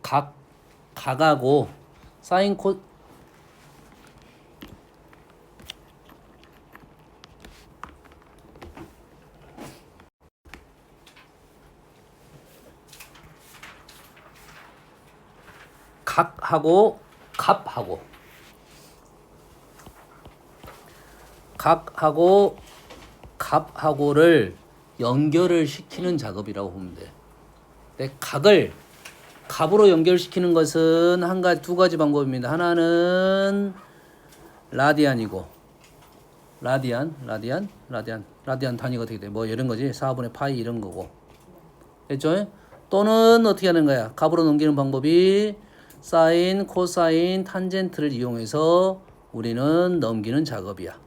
각하고 사인 코 각하고 값하고를 연결을 시키는 작업이라고 보면 돼. 근데 각을 값으로 연결시키는 것은 두 가지 방법입니다. 하나는 라디안이고 라디안 단위가 어떻게 돼? 뭐 이런 거지. 4분의 파이 이런 거고. 됐죠? 또는 어떻게 하는 거야? 값으로 넘기는 방법이 사인, 코사인, 탄젠트를 이용해서 우리는 넘기는 작업이야.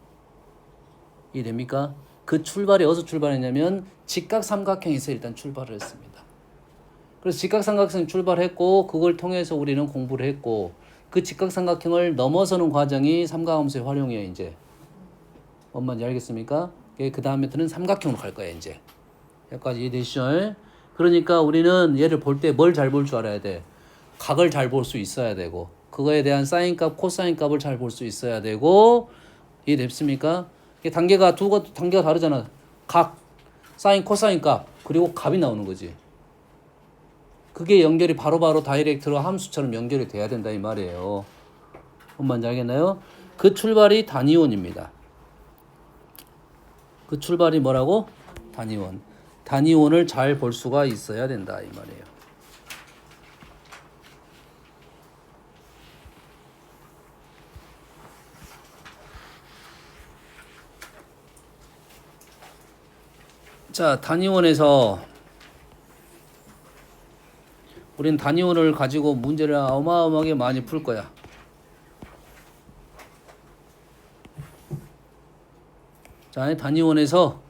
이해됩니까? 그 출발이 어디서 출발했냐면 직각삼각형에서 일단 출발을 했습니다. 그래서 직각삼각형 출발했고 그걸 통해서 우리는 공부를 했고 그 직각삼각형을 넘어서는 과정이 삼각함수의 활용이에요. 이제 뭔 말인지 알겠습니까? 그 다음 메터는 삼각형으로 갈 거야. 이제 여기까지 이해되시죠? 그러니까 우리는 얘를 볼 때 뭘 잘 볼 줄 알아야 돼. 각을 잘 볼 수 있어야 되고 그거에 대한 사인 값, 코사인 값을 잘 볼 수 있어야 되고 이해됐습니까? 단계가 단계가 다르잖아. 각, 사인, 코사인 값 그리고 값이 나오는 거지. 그게 연결이 바로바로 다이렉트로 함수처럼 연결이 돼야 된다 이 말이에요. 뭔지 알겠나요? 그 출발이 단위원입니다. 그 출발이 뭐라고? 단위원. 단위원을 잘 볼 수가 있어야 된다 이 말이에요. 자, 단위원에서 우린 단위원을 가지고 문제를 어마어마하게 많이 풀 거야. 자, 단위원에서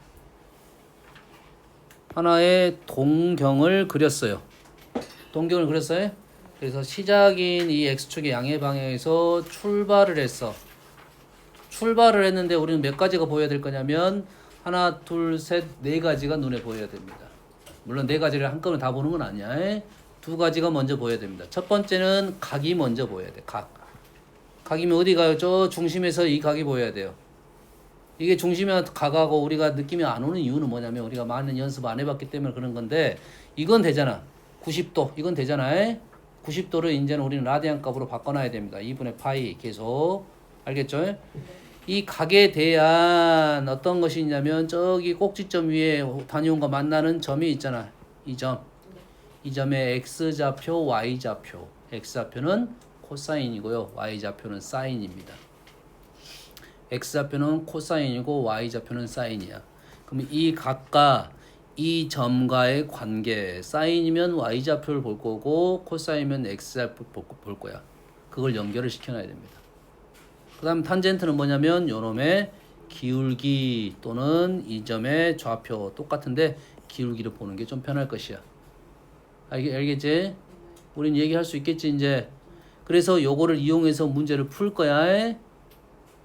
하나의 동경을 그렸어요. 동경을 그렸어요. 그래서 시작인 이 x축의 양의 방향에서 출발을 했어. 출발을 했는데 우리는 몇 가지가 보여야 될 거냐면 하나, 둘, 셋, 네 가지가 눈에 보여야 됩니다. 물론 네 가지를 한꺼번에 다 보는 건 아니야. 두 가지가 먼저 보여야 됩니다. 첫 번째는 각이 먼저 보여야 돼. 각이면 어디 가요? 저 중심에서 이 각이 보여야 돼요. 이게 중심에 각하고 우리가 느낌이 안 오는 이유는 뭐냐면 우리가 많은 연습 안 해봤기 때문에 그런 건데 이건 되잖아. 90도 이건 되잖아. 90도를 이제는 우리는 라디안 값으로 바꿔놔야 됩니다. 2분의 파이 계속 알겠죠? 이 각에 대한 어떤 것이 있냐면 저기 꼭지점 위에 단위원과 만나는 점이 있잖아. 이 점의 x좌표, y좌표. x좌표는 코사인이고요. y좌표는 사인입니다. x좌표는 코사인이고 y좌표는 사인이야. 그럼 이 각과 이 점과의 관계, 사인이면 y좌표를 볼 거고 코사인이면 x좌표를 볼 거야. 그걸 연결을 시켜놔야 됩니다. 그 다음 탄젠트는 뭐냐면 요놈의 기울기 또는 이 점의 좌표 똑같은데 기울기를 보는 게 좀 편할 것이야. 알겠지? 우린 얘기할 수 있겠지 이제. 그래서 요거를 이용해서 문제를 풀 거야.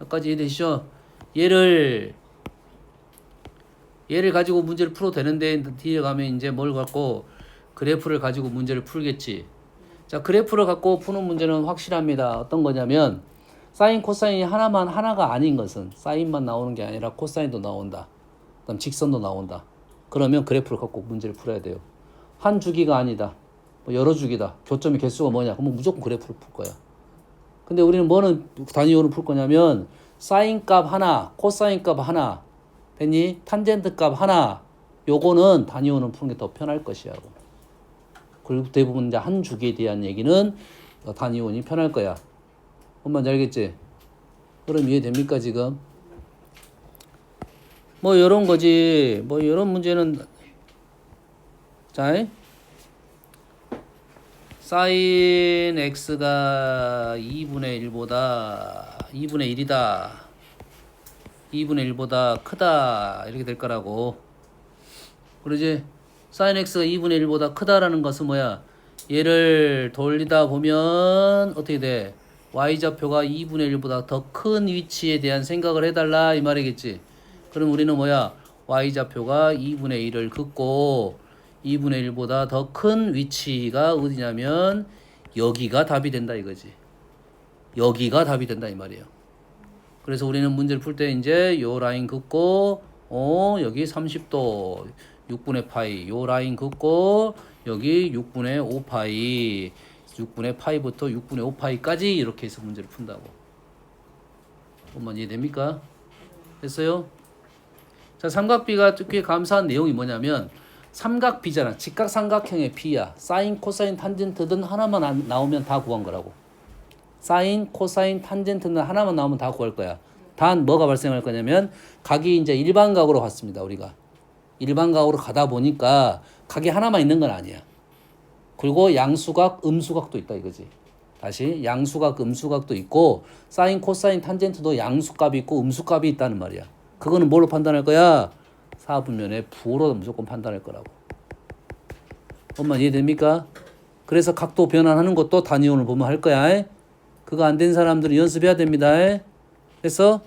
여기까지 이해되시죠? 얘를 가지고 문제를 풀어도 되는데 뒤에 가면 이제 뭘 갖고 그래프를 가지고 문제를 풀겠지. 자, 그래프를 갖고 푸는 문제는 확실합니다. 어떤 거냐면 사인, 코사인이 하나가 아닌 것은 사인만 나오는 게 아니라 코사인도 나온다. 그다음 직선도 나온다. 그러면 그래프를 갖고 문제를 풀어야 돼요. 한 주기가 아니다. 뭐 여러 주기다. 교점의 개수가 뭐냐? 그러면 무조건 그래프를 풀 거야. 근데 우리는 뭐는 단위원을 풀 거냐면 사인 값 하나, 코사인 값 하나, 됐니? 탄젠트 값 하나. 요거는 단위원을 푸는 게 더 편할 것이야. 그리고 대부분 이제 한 주기에 대한 얘기는 단위원이 편할 거야. 뭔지 알겠지? 그럼 이해됩니까 지금? 뭐 이런 거지. 뭐 이런 문제는 자, 사인 x가 2분의 1이다. 2분의 1보다 크다. 이렇게 될 거라고. 그러지? 사인 x가 2분의 1보다 크다라는 것은 뭐야? 얘를 돌리다 보면 어떻게 돼? y좌표가 2분의 1보다 더 큰 위치에 대한 생각을 해달라 이 말이겠지. 그럼 우리는 뭐야? y좌표가 2분의 1을 긋고 2분의 1보다 더 큰 위치가 어디냐면 여기가 답이 된다 이거지. 여기가 답이 된다 이 말이에요. 그래서 우리는 문제를 풀 때 이제 요 라인 긋고 여기 30도 6분의 파이 요 라인 긋고 여기 6분의 5파이 6분의 파이부터 6분의 5파이까지 이렇게 해서 문제를 푼다고. 한번 이해됩니까? 됐어요? 자, 삼각비가 꽤 감사한 내용이 뭐냐면 삼각비잖아. 직각삼각형의 비야. 사인, 코사인, 탄젠트든 하나만 나오면 다 구한 거라고. 사인, 코사인, 탄젠트는 하나만 나오면 다 구할 거야. 단 뭐가 발생할 거냐면 각이 이제 일반각으로 갔습니다. 우리가 일반각으로 가다 보니까 각이 하나만 있는 건 아니야. 그리고 양수각, 음수각도 있다 이거지. 다시 양수각, 음수각도 있고 사인, 코사인, 탄젠트도 양수값이 있고 음수값이 있다는 말이야. 그거는 뭘로 판단할 거야? 사분면의 부호로 무조건 판단할 거라고. 엄마 이해됩니까? 그래서 각도 변환하는 것도 단위원을 보면 할 거야. 그거 안 된 사람들은 연습해야 됩니다. 그래서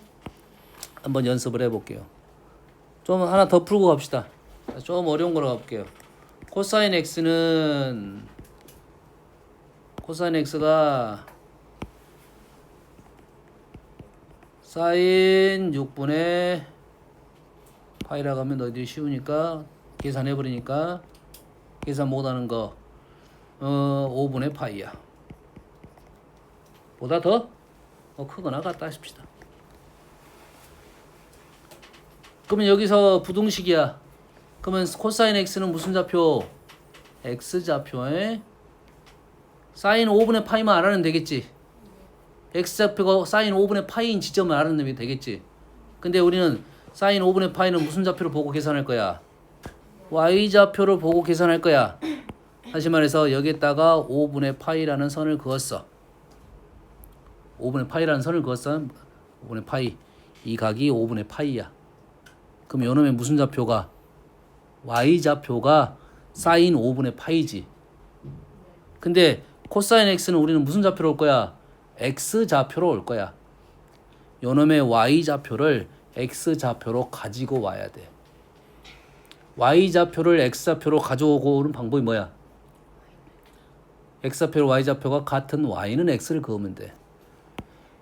한번 연습을 해볼게요. 좀 하나 더 풀고 갑시다. 좀 어려운 거로 가볼게요. 코사인 x가 사인 6분의 파이라고 하면 너희들이 쉬우니까 계산해버리니까 계산 못하는 거 5분의 파이야. 보다 더 크거나 같다 싶시다. 그러면 여기서 부등식이야. 그러면 코사인 x는 무슨 좌표? x좌표에 사인 5분의 파이만 알아내면 되겠지. x좌표가 사인 5분의 파이인 지점을 알아내면 되겠지. 근데 우리는 사인 5분의 파이는 무슨 좌표를 보고 계산할 거야? y좌표를 보고 계산할 거야. 다시 말해서 여기에다가 5분의 파이라는 선을 그었어. 5분의 파이라는 선을 그었어. 5분의 파이. 이 각이 5분의 파이야. 그럼 요놈의 무슨 좌표가? y좌표가 사인 5분의 파이지. 근데 코사인 x는 우리는 무슨 좌표로 올 거야? x좌표로 올 거야. 요놈의 y좌표를 x좌표로 가지고 와야 돼. y좌표를 x좌표로 가져오고 오는 방법이 뭐야? x좌표로 y좌표가 같은 y는 x를 그으면 돼.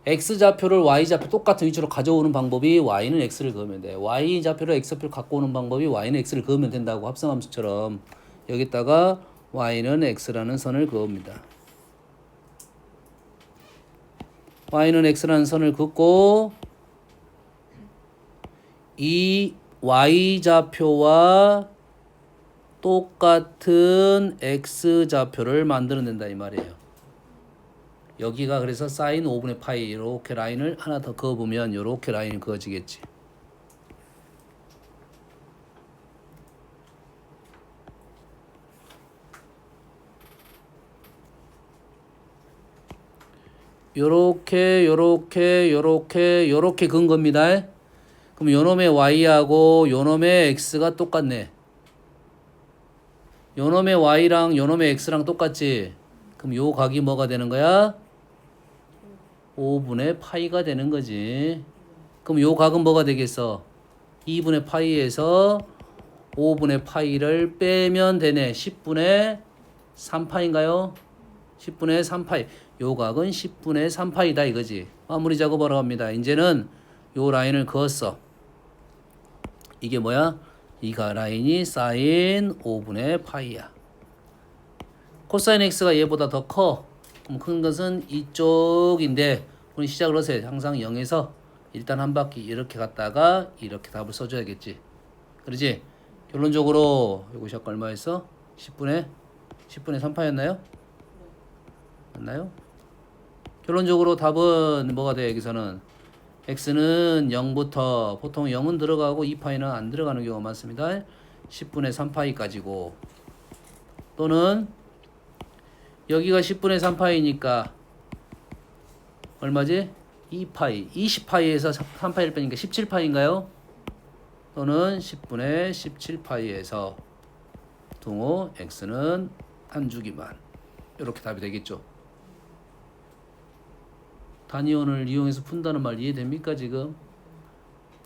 x좌표를 y좌표 똑같은 위치로 가져오는 방법이 y는 x를 그으면 돼. y좌표를 x좌표로 갖고 오는 방법이 y는 x를 그으면 된다고. 합성함수처럼 여기다가 y는 x라는 선을 그읍니다. y는 x라는 선을 긋고 이 y좌표와 똑같은 x좌표를 만들어낸다 이 말이에요. 여기가 그래서 사인 5분의 파이 이렇게 라인을 하나 더 그어보면 이렇게 라인이 그어지겠지. 요렇게 그은 겁니다. 그럼 요놈의 y하고 요놈의 x가 똑같네. 요놈의 y랑 요놈의 x랑 똑같지. 그럼 요 각이 뭐가 되는 거야? 5분의 파이가 되는 거지. 그럼 요 각은 뭐가 되겠어? 2분의 파이에서 5분의 파이를 빼면 되네. 10분의 3파인가요? 10분의 3파이. 요 각은 10분의 3파이다 이거지. 마무리 작업하러 갑니다. 이제는 요 라인을 그었어. 이게 뭐야? 이 라인이 사인 5분의 파이야. 코사인 x가 얘보다 더 커. 그럼 큰 것은 이쪽인데 우리 시작을 하세요. 항상 0에서 일단 한 바퀴 이렇게 갔다가 이렇게 답을 써줘야겠지. 그러지? 결론적으로 이것이 아까 얼마였어? 10분의 3파였나요? 맞나요? 결론적으로 답은 뭐가 돼? 여기서는 x는 0부터 보통 0은 들어가고 2파이는 안 들어가는 경우가 많습니다. 10분의 3파이까지고 또는 여기가 10분의 3파이니까 얼마지? 2파이 20파이에서 3파이를 빼니까 17파이인가요? 또는 10분의 17파이에서 등호 x는 한 주기만. 이렇게 답이 되겠죠. 단위원을 이용해서 푼다는 말 이해됩니까 지금?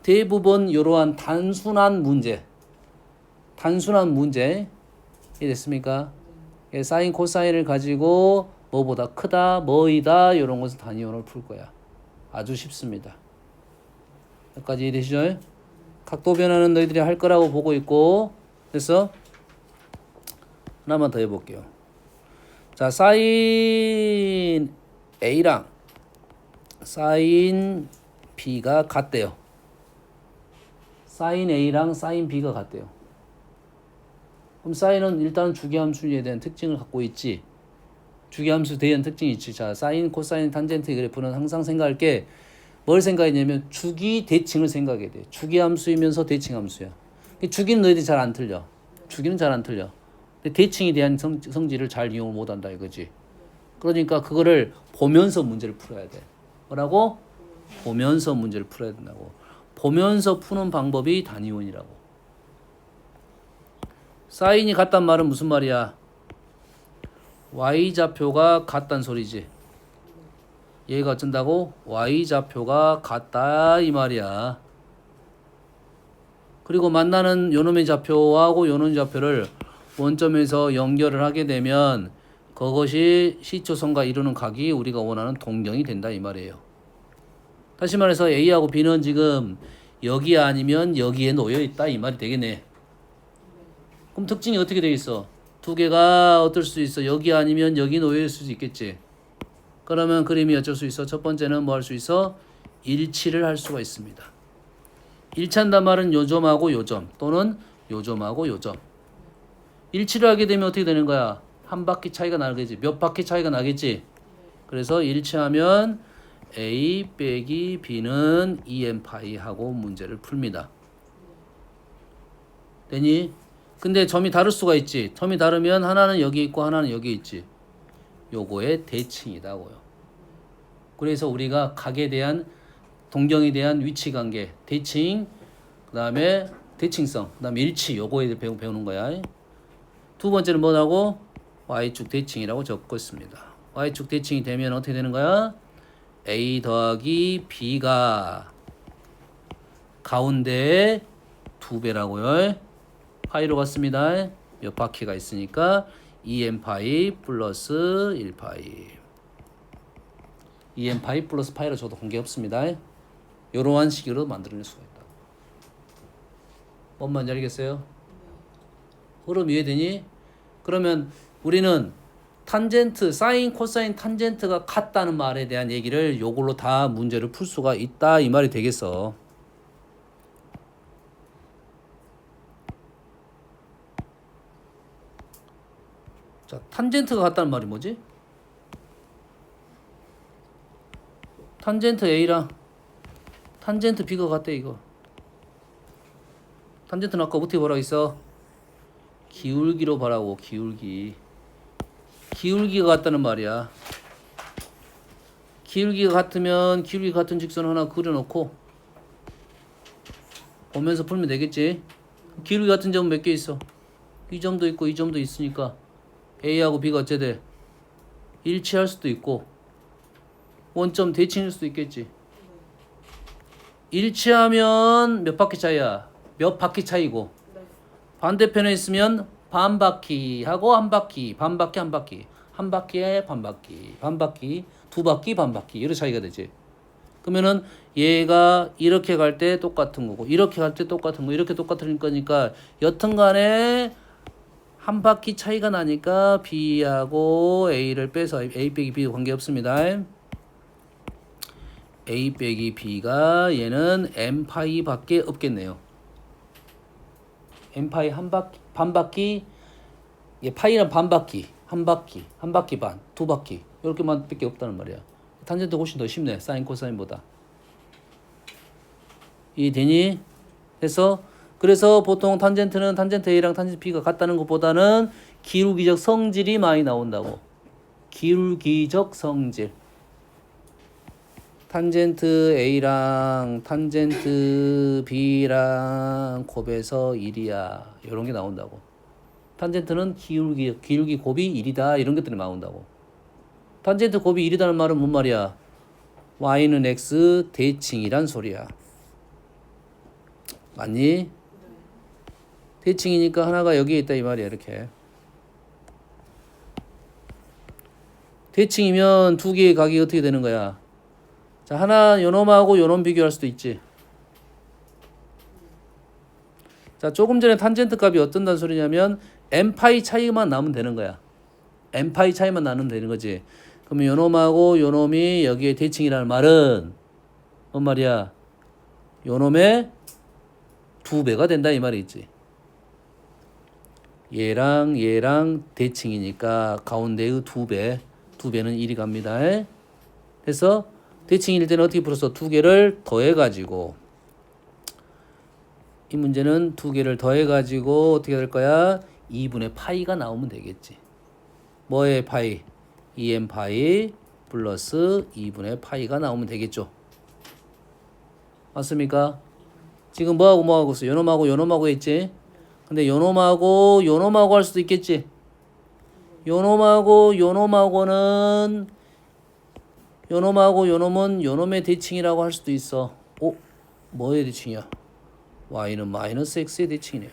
대부분 이러한 단순한 문제 이해됐습니까? 사인 코사인을 가지고 뭐보다 크다, 뭐이다 이런 것은 단위원을 풀 거야. 아주 쉽습니다. 여기까지 이해되시죠? 각도 변화는 너희들이 할 거라고 보고 있고 됐어? 하나만 더 해볼게요. 자, 사인 A랑 사인 B가 같대요. 사인 A랑 사인 B가 같대요. 그럼 사인은 일단 주기함수에 대한 특징을 갖고 있지. 주기함수에 대한 특징이 있지. 자, 사인, 코사인, 탄젠트 그래프는 항상 생각할 게 뭘 생각했냐면 주기, 대칭을 생각해야 돼. 주기함수이면서 대칭함수야. 주기는 너희들이 잘 안 틀려. 주기는 잘 안 틀려. 근데 대칭에 대한 성질을 잘 이용을 못한다 이거지. 그러니까 그거를 보면서 문제를 풀어야 돼. 뭐라고? 보면서 문제를 풀어야 된다고. 보면서 푸는 방법이 단위원이라고. 사인이 같단 말은 무슨 말이야? Y좌표가 같단 소리지. 얘가 어쩐다고? Y좌표가 같다 이 말이야. 그리고 만나는 요놈의 좌표하고 요놈의 좌표를 원점에서 연결을 하게 되면 그것이 C초선과 이루는 각이 우리가 원하는 동경이 된다 이 말이에요. 다시 말해서 A하고 B는 지금 여기 아니면 여기에 놓여 있다 이 말이 되겠네. 그럼 특징이 어떻게 되겠어? 두 개가 어떨 수 있어? 여기 아니면 여기 놓여 있을 수 있겠지. 그러면 그림이 어쩔 수 있어? 첫 번째는 뭐 할 수 있어? 일치를 할 수가 있습니다. 일치한단 말은 요점하고 요점 또는 요점하고 요점. 일치를 하게 되면 어떻게 되는 거야? 한 바퀴 차이가 나겠지. 몇 바퀴 차이가 나겠지. 그래서 일치하면 A 빼기 B는 2n파이 하고 문제를 풉니다. 되니? 근데 점이 다를 수가 있지. 점이 다르면 하나는 여기 있고 하나는 여기 있지. 요거의 대칭이다고요. 그래서 우리가 각에 대한 동경에 대한 위치 관계, 대칭, 그다음에 대칭성, 그다음에 일치 요거에 대해 배우는 거야. 두 번째는 뭐라고? Y축 대칭이라고 적고 있습니다. Y축 대칭이 되면 어떻게 되는 거야? A 더하기 B가 가운데 2배라고요. 파이로 갔습니다. 몇 바퀴가 있으니까 2n파이 플러스 1파이. 2n파이 플러스 파이로 줘도 관계없습니다. 이러한 식으로 만들어낼 수가 있다. 뭔 말인지 알겠어요? 흐름 이해되니? 그러면 우리는 탄젠트, 사인, 코사인, 탄젠트가 같다는 말에 대한 얘기를 요걸로 다 문제를 풀 수가 있다 이 말이 되겠어. 자, 탄젠트가 같다는 말이 뭐지? 탄젠트 A랑 탄젠트 B가 같대 이거. 탄젠트는 아까 어떻게 보라고 했어? 기울기로 보라고. 기울기. 기울기가 같다는 말이야. 기울기가 같으면 기울기 같은 직선 하나 그려놓고 보면서 풀면 되겠지. 기울기 같은 점은 몇 개 있어? 이 점도 있고 이 점도 있으니까 A하고 B가 어째 돼? 일치할 수도 있고 원점 대칭일 수도 있겠지. 일치하면 몇 바퀴 차이야? 몇 바퀴 차이고 반대편에 있으면 반 바퀴하고 한 바퀴, 반 바퀴 한 바퀴, 한 바퀴에 반 바퀴, 반 바퀴, 두 바퀴 반 바퀴 이런 차이가 되지. 그러면은 얘가 이렇게 갈 때 똑같은 거고 이렇게 갈 때 똑같은 거 이렇게 똑같은 거니까 여튼간에 한 바퀴 차이가 나니까 B하고 A를 빼서 A 빼기 B 관계없습니다. A 빼기 B가 얘는 M파이 밖에 없겠네요. M파이 한 바퀴, 반 바퀴, 얘 파이는 반 바퀴, 한 바퀴, 한 바퀴 반, 두 바퀴 이렇게만 밖에 없다는 말이야. 탄젠트 훨씬 더 쉽네. 사인 코사인보다. 이해되니? 그래서 보통 탄젠트는 탄젠트 A랑 탄젠트 B가 같다는 것보다는 기울기적 성질이 많이 나온다고. 기울기적 성질. 탄젠트 A랑 탄젠트 B랑 곱해서 1이야. 이런 게 나온다고. 탄젠트는 기울기 곱이 1이다. 이런 것들이 나온다고. 탄젠트 곱이 1이다는 말은 뭔 말이야? Y는 X 대칭이란 소리야. 맞니? 대칭이니까 하나가 여기에 있다 이 말이야. 이렇게. 대칭이면 두 개의 각이 어떻게 되는 거야? 자, 하나 요놈하고 요놈 비교할 수도 있지. 자, 조금 전에 탄젠트 값이 어떤 소리냐면 n파이 차이만 나면 되는 거야. n파이 차이만 나면 되는 거지. 그러면 요놈하고 요놈이 여기에 대칭이라는 말은 뭔 말이야? 요놈의 2배가 된다 이 말이 있지. 얘랑 대칭이니까 가운데의 2배. 2배는 1이 갑니다. 그래서 대칭일 때는 어떻게 풀었어? 2개를 더해가지고 이 문제는 2개를 더해가지고 어떻게 될 거야? 2분의 파이가 나오면 되겠지. 뭐의 파이? 2n 파이 플러스 2분의 파이가 나오면 되겠죠. 맞습니까? 지금 뭐하고 있어? 요놈하고 했지? 근데 요놈하고 할 수도 있겠지? 요놈은 요놈의 대칭이라고 할 수도 있어. 뭐의 대칭이야? y는 마이너스 x의 대칭이네요.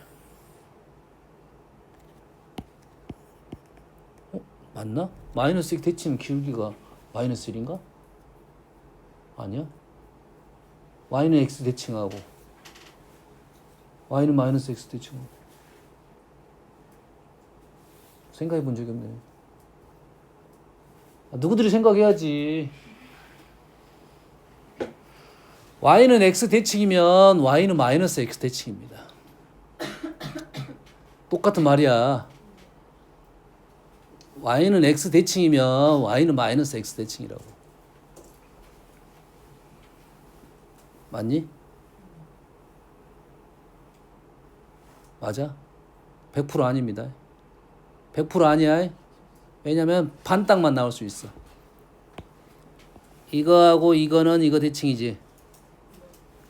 맞나? 마이너스 x 대칭 기울기가 마이너스 1인가? 아니야? y는 x 대칭하고 y는 마이너스 x 대칭하고 생각해 본 적이 없네. 누구들이 생각해야지. y는 x 대칭이면 y는 마이너스 x 대칭입니다. 똑같은 말이야. y는 x 대칭이면 y는 마이너스 x 대칭이라고. 맞니? 맞아? 100% 아닙니다. 100% 아니야. 왜냐면 반딱만 나올 수 있어. 이거하고 이거는 이거 대칭이지.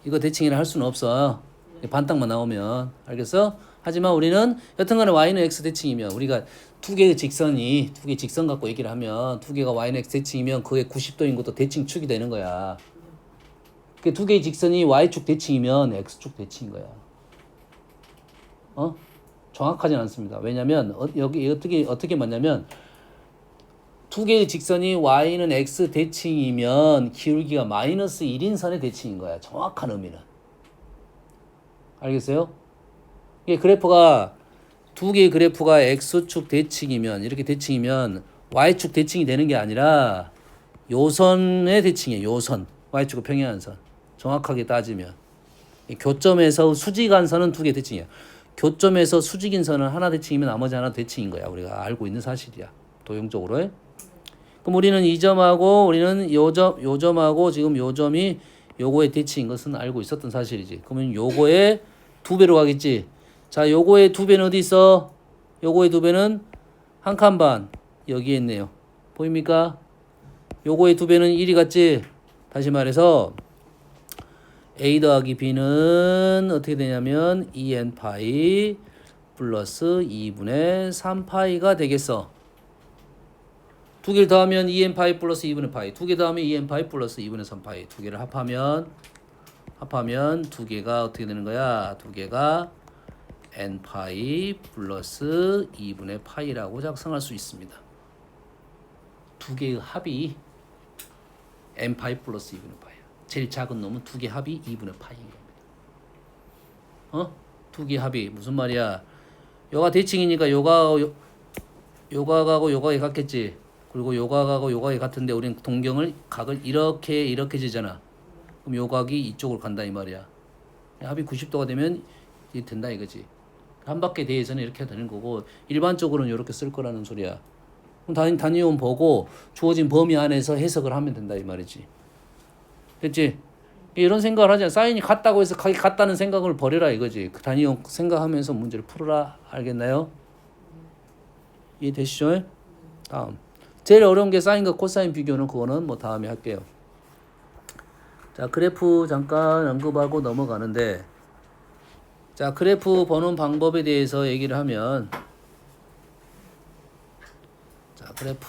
이거 대칭이라 할 수는 없어. 반딱만 나오면. 알겠어? 하지만 우리는 여튼간에 y는 x 대칭이면 우리가 두 개의 직선 갖고 얘기를 하면 두 개가 y는 x 대칭이면 그게 90도인 것도 대칭축이 되는 거야. 그 두 개의 직선이 y축 대칭이면 x축 대칭인 거야. 정확하진 않습니다. 왜냐면 여기 어떻게 맞냐면 두 개의 직선이 y는 x 대칭이면 기울기가 마이너스 1인 선의 대칭인 거야. 정확한 의미는. 알겠어요? 이게 그래프가 두 개의 그래프가 x축 대칭이면 이렇게 대칭이면 y축 대칭이 되는 게 아니라 요선의 대칭이에요. 요선. y축은 평행한선. 정확하게 따지면 교점에서 수직한선은 두 개 대칭이야. 교점에서 수직인 선은 하나 대칭이면 나머지 하나 대칭인 거야. 우리가 알고 있는 사실이야. 도형적으로. 그럼 우리는 이 점하고 우리는 요 점하고 지금 요 점이 요거의 대칭인 것은 알고 있었던 사실이지. 그러면 요거의 2배로 가겠지. 자, 요거의 2배는 어디 있어? 요거의 2배는 한 칸 반 여기에 있네요. 보입니까? 요거의 2배는 1이 같지? 다시 말해서 a 더하기 b는 어떻게 되냐면 2n 파이 플러스 2분의 3파이가 되겠어. 두 개를 더하면 2n 파이 플러스 2분의 파이. 두 개 더하면 2n 파이 플러스 2분의 3파이. 두 개를 합하면 두 개가 어떻게 되는 거야? 두 개가 n 파이 플러스 2분의 파이라고 작성할 수 있습니다. 두 개의 합이 n 파이 플러스 2분의 파이. 제일 작은 놈은 두 개 합이 2분의 파이인 겁니다. 두 개 합이 무슨 말이야? 요가 대칭이니까 요가하고 요각이 같겠지. 그리고 요각하고 요각이 같은데 우리는 각을 이렇게 지잖아. 그럼 요각이 이쪽으로 간다 이 말이야. 합이 90도가 되면 이게 된다 이거지. 한 바퀴에 대해서는 이렇게 되는 거고 일반적으로는 이렇게 쓸 거라는 소리야. 그럼 단위원 보고 주어진 범위 안에서 해석을 하면 된다 이 말이지. 됐지? 이런 생각을 하잖아. 사인이 같다고 해서 각이 같다는 생각을 버려라 이거지. 그 단위형 생각하면서 문제를 풀어라. 알겠나요? 이해되시죠? 다음. 제일 어려운 게 사인과 코사인 비교는 그거는 뭐 다음에 할게요. 자, 그래프 잠깐 언급하고 넘어가는데 자, 그래프 보는 방법에 대해서 얘기를 하면 자, 그래프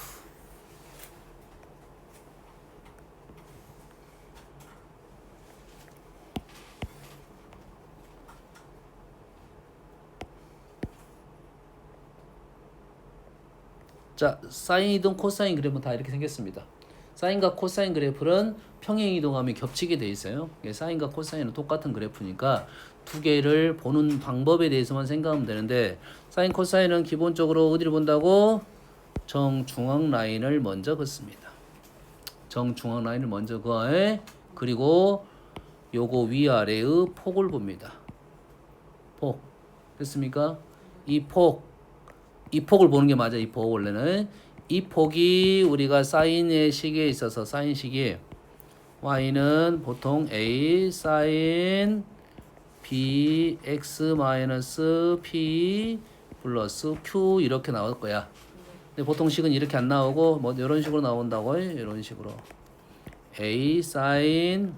자, 사인이동 코사인 그래프는 다 이렇게 생겼습니다. 사인과 코사인 그래프는 평행 이동함이 겹치게 돼 있어요. 사인과 코사인은 똑같은 그래프니까 두 개를 보는 방법에 대해서만 생각하면 되는데, 사인 코사인은 기본적으로 어디를 본다고? 정중앙 라인을 먼저 긋습니다. 정중앙 라인을 먼저 그어에, 그리고 요거 위아래의 폭을 봅니다. 폭. 됐습니까? 이 폭을 보는 게 맞아. 이 폭 원래는 이 폭이 우리가 사인의 시계에 있어서 사인 시계 y는 보통 a 사인 b x 마이너스 p 플러스 q 이렇게 나올 거야. 근데 보통 식은 이렇게 안 나오고 뭐 이런 식으로 나온다고 해. 이런 식으로 a 사인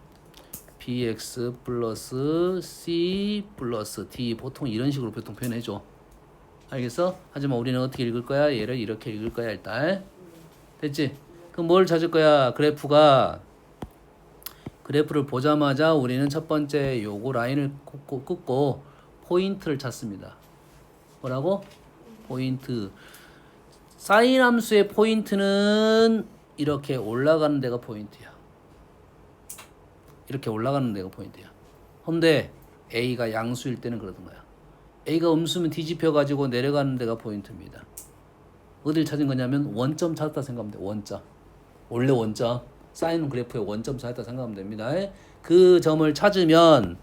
bx 플러스 c 플러스 d 보통 이런 식으로 보통 표현해줘. 알겠어? 하지만 우리는 어떻게 읽을 거야? 얘를 이렇게 읽을 거야 일단. 됐지? 그럼 뭘 찾을 거야? 그래프를 보자마자 우리는 첫 번째 요거 라인을 긋고 포인트를 찾습니다. 뭐라고? 포인트. 사인 함수의 포인트는 이렇게 올라가는 데가 포인트야. 이렇게 올라가는 데가 포인트야. 근데 A가 양수일 때는 그러던 거야. A가 음수면 뒤집혀가지고 내려가는 데가 포인트입니다. 어딜 찾은 거냐면 원점 찾았다 생각하면 돼. 원점. 원래 원점. 사인 그래프의 원점 찾았다 생각하면 됩니다. 그 점을 찾으면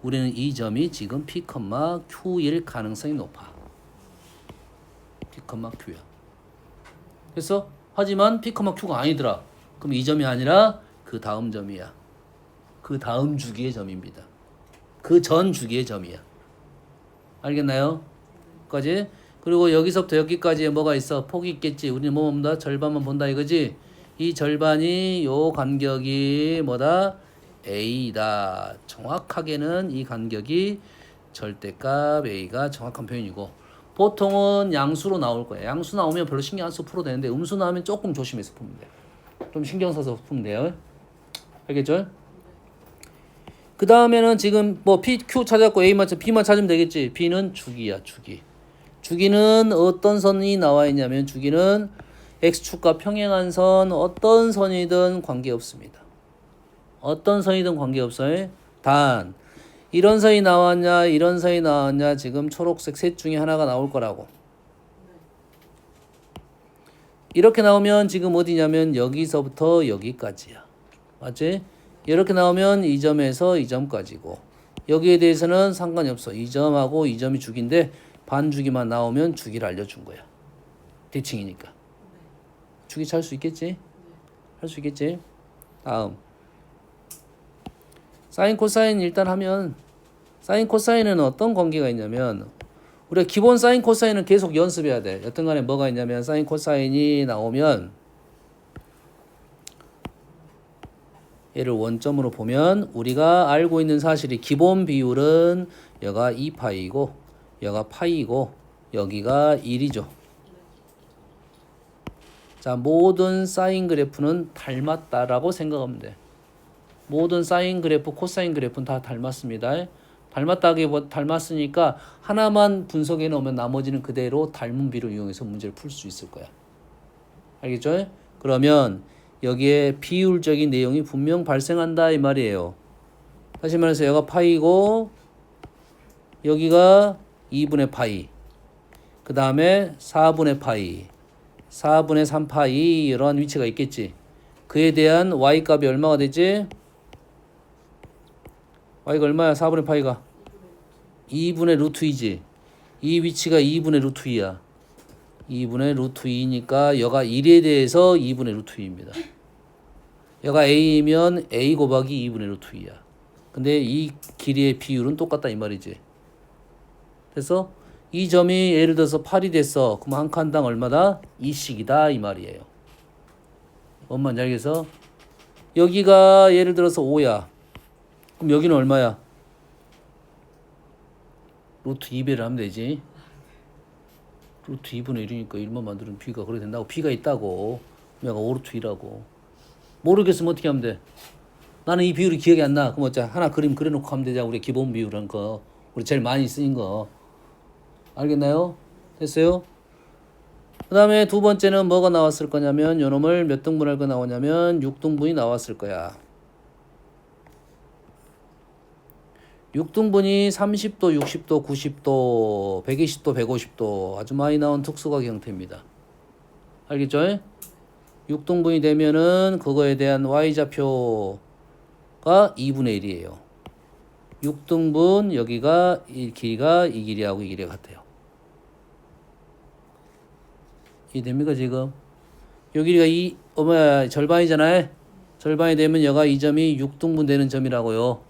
우리는 이 점이 지금 P, Q일 가능성이 높아. P, Q야. 그래서 하지만 P, Q가 아니더라. 그럼 이 점이 아니라 그 다음 점이야. 그 다음 주기의 점입니다. 그 전 주기의 점이야. 알겠나요? 까지? 그리고 여기서부터 여기까지에 뭐가 있어? 폭이 있겠지. 우리는 뭐 본다? 절반만 본다 이거지? 이 절반이 요 간격이 뭐다? A다. 정확하게는 이 간격이 절대값 A가 정확한 표현이고, 보통은 양수로 나올 거야. 양수 나오면 별로 신경 안 써도 풀어도 되는데 음수 나오면 조금 조심해서 풀면 돼. 좀 신경 써서 풀면 돼요. 알겠죠? 그 다음에는 지금 뭐 P, Q 찾았고 A만 B만 찾으면 되겠지. B는 주기야, 주기. 주기는 어떤 선이 나와 있냐면 주기는 X축과 평행한 선 어떤 선이든 관계없습니다. 어떤 선이든 관계없어요. 단 이런 선이 나왔냐 이런 선이 나왔냐 지금 초록색 셋 중에 하나가 나올 거라고. 이렇게 나오면 지금 어디냐면 여기서부터 여기까지야. 맞지? 이렇게 나오면 이 점에서 이 점까지고, 여기에 대해서는 상관이 없어. 이 점하고 이 점이 주기인데 반주기만 나오면 주기를 알려준 거야. 대칭이니까. 주기 찾을 수 있겠지? 할 수 있겠지? 다음 사인 코사인 일단 하면, 사인 코사인은 어떤 관계가 있냐면 우리가 기본 사인 코사인은 계속 연습해야 돼. 여튼 간에 뭐가 있냐면 사인 코사인이 나오면 얘를 원점으로 보면 우리가 알고 있는 사실이 기본 비율은 여가 2파이고 여가 파이고 여기가 1이죠. 자, 모든 사인 그래프는 닮았다라고 생각하면 돼. 모든 사인 그래프, 코사인 그래프는 다 닮았습니다. 닮았으니까 하나만 분석해 놓으면 나머지는 그대로 닮은 비를 이용해서 문제를 풀 수 있을 거야. 알겠죠? 그러면 여기에 비율적인 내용이 분명 발생한다 이 말이에요. 다시 말해서 여기가 파이고 여기가 2분의 파이, 그 다음에 4분의 파이, 4분의 3파이 이러한 위치가 있겠지. 그에 대한 y 값이 얼마가 되지? y가 얼마야? 4분의 파이가 2분의 루트 2지. 이 위치가 2분의 루트 2야. 2분의 루트 2니까 여가 1에 대해서 2분의 루트 2입니다. 여가 a면 a 곱하기 2분의 루트 2야. 근데 이 길이의 비율은 똑같다 이 말이지. 그래서 이 점이 예를 들어서 8이 됐어. 그럼 한 칸당 얼마다? 2씩이다 이 말이에요. 뭔 말인지 알겠어? 여기가 예를 들어서 5야. 그럼 여기는 얼마야? 루트 2배를 하면 되지. 루트 2분의 1이니까 1만 만들면 b가 그래 된다고. b가 있다고. 얘가 5루트 2라고. 모르겠으면 어떻게 하면 돼? 나는 이 비율이 기억이 안 나. 그럼 어쩌 하나 그림 그려놓고 하면 되잖아. 우리 기본 비율한 거. 우리 제일 많이 쓰인 거. 알겠나요? 됐어요? 그 다음에 두 번째는 뭐가 나왔을 거냐면 요놈을 몇 등분할 거 나오냐면 6등분이 나왔을 거야. 6등분이 30도, 60도, 90도, 120도, 150도 아주 많이 나온 특수각 형태입니다. 알겠죠? 6등분이 되면은 그거에 대한 y좌표가 2분의 1이에요. 6등분 여기가 길이가 이 길이하고 이 길이가 같아요. 이해됩니까 지금? 요 길이가 절반이잖아요. 절반이 되면 여가 이 점이 6등분 되는 점이라고요.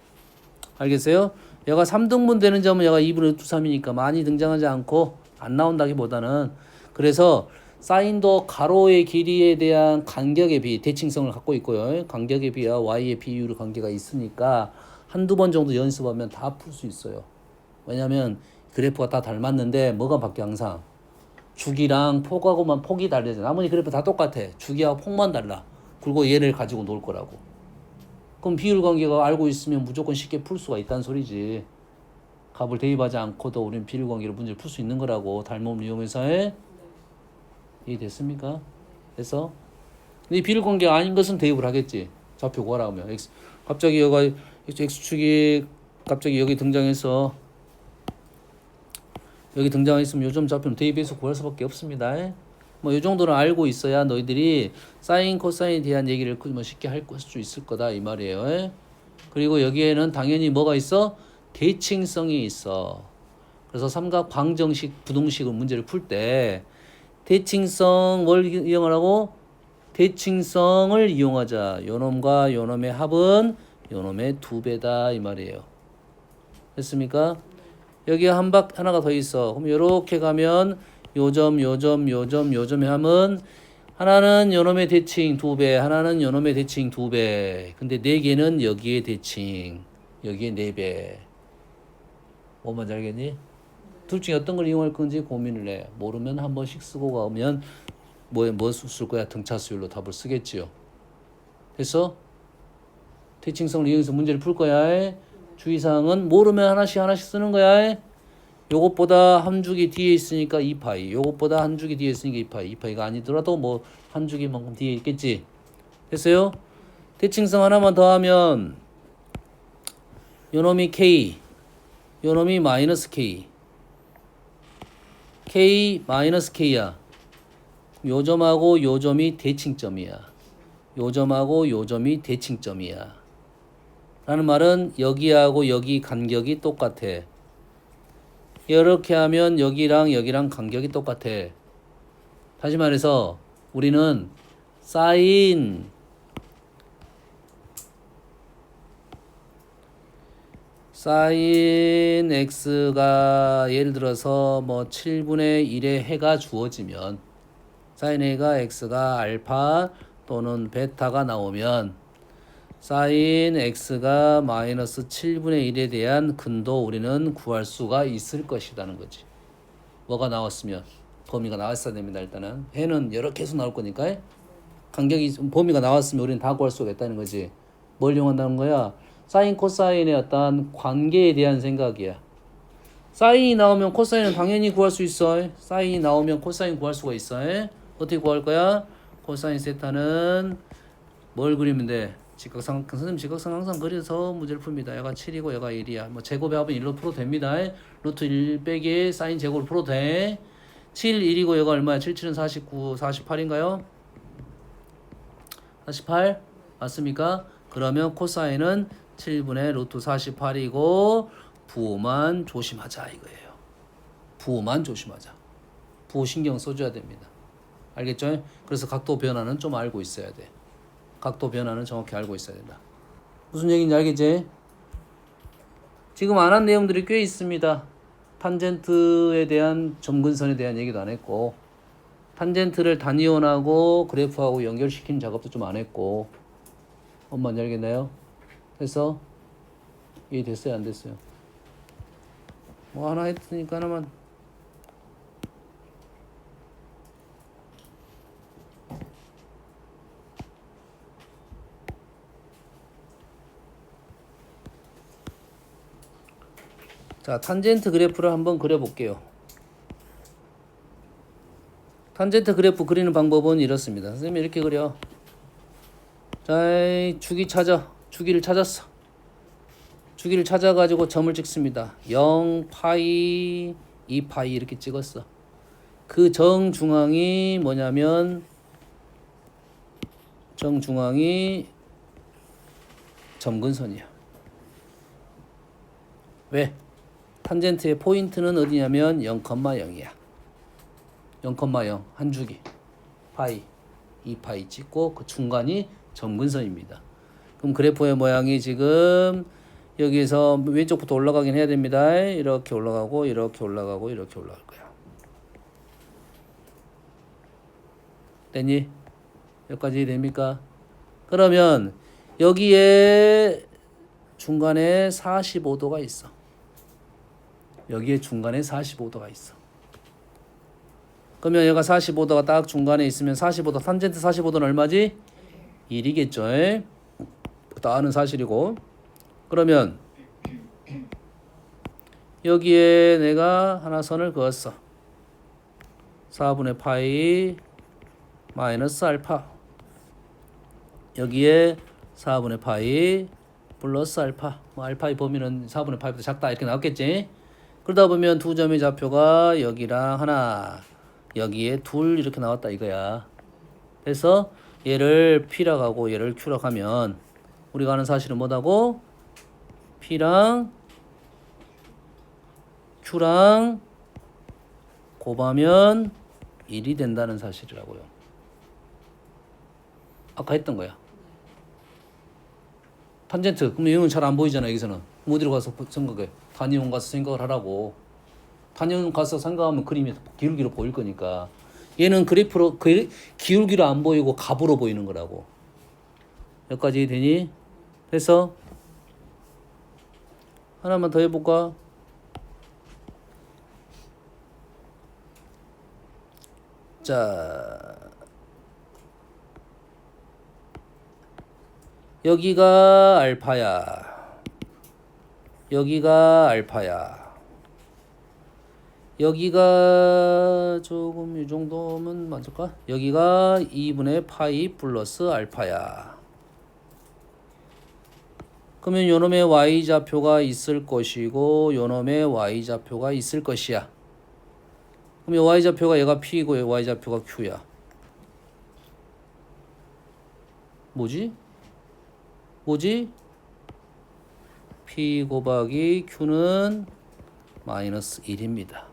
알겠어요? 여가 3등분 되는 점은 여가 2분의 3이니까 많이 등장하지 않고 안 나온다기보다는 그래서 사인도 가로의 길이에 대한 간격의 비, 대칭성을 갖고 있고요. 간격의 비와 y의 비율 관계가 있으니까 한두 번 정도 연습하면 다 풀 수 있어요. 왜냐면 그래프가 다 닮았는데 뭐가 바뀌어 항상? 주기랑 폭하고만 폭이 다르잖아. 나머지 그래프 다 똑같아. 주기하고 폭만 달라. 그리고 얘를 가지고 놀 거라고. 그럼 비율 관계가 알고 있으면 무조건 쉽게 풀 수가 있다는 소리지. 값을 대입하지 않고도 우리는 비율 관계로 문제를 풀 수 있는 거라고. 닮음을 이용해서 해. 이해됐습니까? 그래서 근데 이 비율 관계가 아닌 것은 대입을 하겠지. 좌표 구하라고 하면 갑자기 여가 x축이 갑자기 여기 등장해서 여기 등장했으면 요점 좌표는 대입해서 구할 수밖에 없습니다. 뭐 이 정도는 알고 있어야 너희들이 사인 코사인에 대한 얘기를 뭐 쉽게 할 수 있을 거다 이 말이에요. 그리고 여기에는 당연히 뭐가 있어? 대칭성이 있어. 그래서 삼각 방정식 부등식을 문제를 풀 때 대칭성 뭘 이용하라고? 대칭성을 이용하자. 요놈과 요놈의 합은 요놈의 2배다 이 말이에요. 됐습니까? 여기 하나가 더 있어. 그럼 요렇게 가면 요점 요점의 함은 하나는 요놈의 대칭 2배, 하나는 요놈의 대칭 2배. 근데 4개는 여기에 대칭, 여기에 4배. 뭔 말인지 알겠니? 둘 중에 어떤 걸 이용할 건지 고민을 해. 모르면 한 번씩 쓰고 가면 뭐 쓸 거야? 등차수열로 답을 쓰겠지요. 그래서 대칭성을 이용해서 문제를 풀 거야. 주의사항은 모르면 하나씩 쓰는 거야. 요것보다 한 주기 뒤에 있으니까 2파이. 요것보다 한 주기 뒤에 있으니까 2파이. 2파이가 아니더라도 뭐 한 주기만큼 뒤에 있겠지. 됐어요? 대칭성 하나만 더 하면 요놈이 K, 요놈이 마이너스 K. K 마이너스 K야. 요점하고 요점이 대칭점이야. 요점하고 요점이 대칭점이야. 라는 말은 여기하고 여기 간격이 똑같아. 이렇게 하면 여기랑 간격이 똑같아. 다시 말해서 우리는 사인 x가 예를 들어서 뭐 7분의 1의 해가 주어지면 사인 a가 x가 알파 또는 베타가 나오면 사인 x가 마이너스 7분의 1에 대한 근도 우리는 구할 수가 있을 것이라는 거지. 뭐가 나왔으면 범위가 나왔어야 됩니다. 일단은 해는 여러 개수 나올 거니까 간격이 범위가 나왔으면 우리는 다 구할 수가 있다는 거지. 뭘 이용한다는 거야? 사인 코사인의 어떤 관계에 대한 생각이야. 사인이 나오면 코사인은 당연히 구할 수 있어. 사인이 나오면 코사인 구할 수가 있어. 어떻게 구할 거야? 코사인 세타는 뭘 그리면 돼? 선생님 직각상 항상 그려서 문제를 풉니다. 얘가 7이고 얘가 1이야. 뭐 제곱의 합은 1로 풀어도 됩니다. 루트 1 빼기 사인 제곱을 풀어도 돼. 7, 1이고 얘가 얼마야? 7, 7은 49, 48인가요? 48? 맞습니까? 그러면 코사인은 7분의 루트 48이고 부호만 조심하자 이거예요. 부호만 조심하자. 부호 신경 써줘야 됩니다. 알겠죠? 그래서 각도 변화는 좀 알고 있어야 돼. 각도 변화는 정확히 알고 있어야 된다. 무슨 얘기인지 알겠지? 지금 안 한 내용들이 꽤 있습니다. 탄젠트에 대한 점근선에 대한 얘기도 안 했고 탄젠트를 단위원하고 그래프하고 연결시키는 작업도 좀 안 했고 뭔지 알겠나요? 그래서 이해됐어요? 안 됐어요? 뭐 하나 했으니까 하나만 자 탄젠트 그래프를 한번 그려볼게요. 탄젠트 그래프 그리는 방법은 이렇습니다. 선생님이 이렇게 그려. 자, 주기를 찾았어. 주기를 찾아가지고 점을 찍습니다. 0, 파이, 2파이 이렇게 찍었어. 그 정중앙이 뭐냐면 정중앙이 점근선이야. 왜? 탄젠트의 포인트는 어디냐면 0,0이야. 0,0 한 주기 파이 2파이 찍고 그 중간이 점근선입니다. 그럼 그래프의 모양이 지금 여기에서 왼쪽부터 올라가긴 해야 됩니다. 이렇게 올라가고 이렇게 올라가고 이렇게 올라갈 거야. 됐니? 여기까지 됩니까? 그러면 여기에 중간에 45도가 있어. 여기에 중간에 45도가 있어. 그러면 얘가 45도가 딱 중간에 있으면 45도, 탄젠트 45도는 얼마지? 1이겠죠. 다는 사실이고. 그러면 여기에 내가 하나 선을 그었어. 4분의 파이 마이너스 알파. 여기에 4분의 파이 플러스 알파. 뭐 알파의 범위는 4분의 파이보다 작다 이렇게 나왔겠지. 그러다 보면 두 점의 좌표가 여기랑 하나, 여기에 둘 이렇게 나왔다 이거야. 그래서 얘를 P라고 하고 얘를 Q라고 하면 우리가 아는 사실은 뭐다고? P랑 Q랑 곱하면 1이 된다는 사실이라고요. 아까 했던 거야. 탄젠트. 그럼 이건 잘 안 보이잖아 여기서는. 어디로 가서 생각해. 단위원 가서 생각을 하라고. 단위원 가서 생각하면 그림이 기울기로 보일 거니까. 얘는 그래프로 기울기로 안 보이고 값으로 보이는 거라고. 여기까지 되니? 그래서 하나만 더 해볼까? 자, 여기가 알파야. 여기가 알파야. 여기가 조금 이 정도면 맞을까? 여기가 2분의 파이 플러스 알파야. 그러면 요놈의 y좌표가 있을 것이고 요놈의 y좌표가 있을 것이야. 그럼 y좌표가 얘가 p이고 y좌표가 q야. 뭐지? p 곱하기 q는 마이너스 1입니다.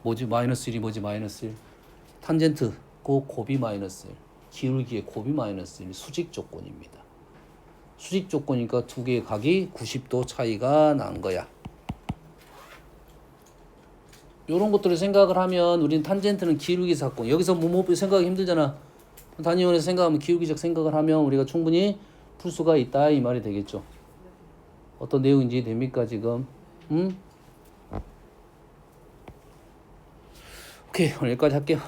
뭐지? 마이너스 1이 뭐지? 마이너스 1. 탄젠트 곱이 마이너스 1. 기울기의 곱이 마이너스 1. 수직 조건입니다. 수직 조건이니까 두 개의 각이 90도 차이가 난 거야. 이런 것들을 생각을 하면 우리는 탄젠트는 기울기 사건. 여기서 뭐 생각하기 힘들잖아. 단위원에서 생각하면 기울기적 생각을 하면 우리가 충분히 풀 수가 있다 이 말이 되겠죠. 어떤 내용인지 됩니까 지금? 오케이 오늘 여기까지 할게요.